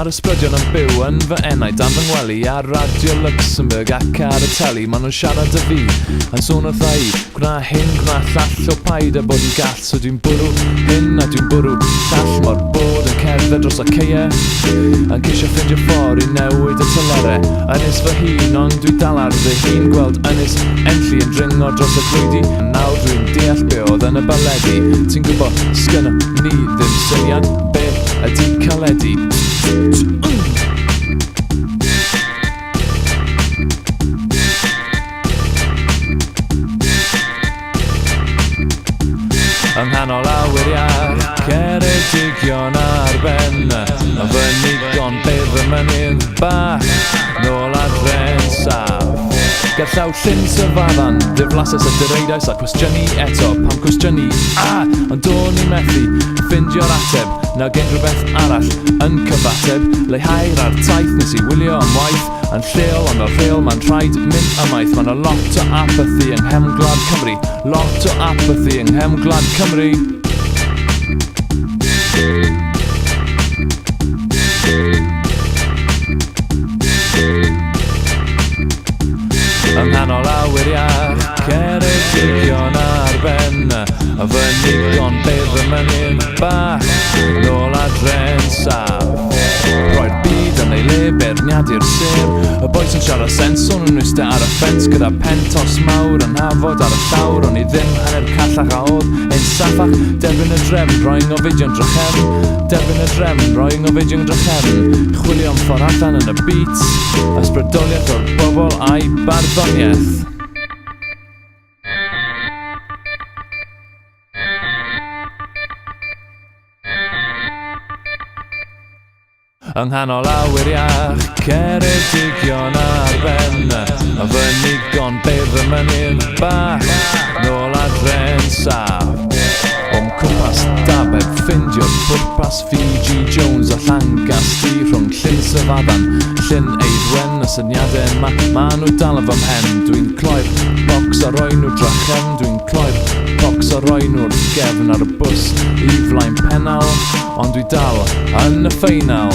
Mae'r ysbrydion yn byw yn fy enau dan fy ngwely ar Radio Luxembourg ac ar y teli. Maen nhw'n siarad y fi yn sôn wrtha i gwna hyn, gwna llall o paid a bod yn gall. So dwi'n bwrw hyn a dwi'n bwrw llall. Mae'r bod yn cerdded dros y ceia yn cisio ffindio ffordd i newid y tylere. Ynys fy hun ond dwi dal ar fy hun gweld ynys Enlli yn dringo dros y llwydi. Nawr dwi'n deall be oedd yn y baledi. Ti'n gwybod sgynna ni ddim syniad be ydi caledu. Yng nghanol awiriad Ceredigion ar ben fy nigon bydd y mynydd bach nôl adre'n saf. Gerllaw llyn syfaddan, diflasus y dyreidais a cwestiynu eto. Pam cwestiynu? Ond do'n i methu ffindio'r ateb nag unrhyw beth arall yn cyfateb. Leihau'r ar taith nes i wylio am waith yn lleol, ond o'r rheol mae'n rhaid mynd ymaith. Mae'n a lot o apathy yng nghefn Cymru. Lot o apathy yng nghefn Cymru. Yng nghanol awiriad Ceredigion ar ben fy nigon bydd y mynydd bach nôl adre'n saf. Roedd byd yn ei le beirniadu'r sêr. Y boes yn siarad senswn yn ystod ar y ffens gyda pentos mawr yn hafod ar y llawr. O'n i ddim hanner callach a oedd ein saffach. Derbyn y drefn, roi'n ofidion drychefn. Derbyn y drefn, roi'n ofidion drychefn. Chwilio am ffordd allan yn y beats. Ysbrydoliaeth o'r bobl a'i barddoniaeth. Yng nghanol awiriach Ceredigion ar ben fy nigon bydd y mynydd bach nôl adre'n saf. O'm cwmpas dabeb ffindio'r pwrpas Fiji Jones a Llangasti rhwng llyn syfaddan, llyn eidwen y syniadau ma nhw dal yn fy mhen. Dwi'n cloi'r bocs a roi nhw drachefn. Dwi'n cloi'r bocs a roi nhw'r gefn ar y bws i flaen Pennal, ond dwi dal yn y ffeinal.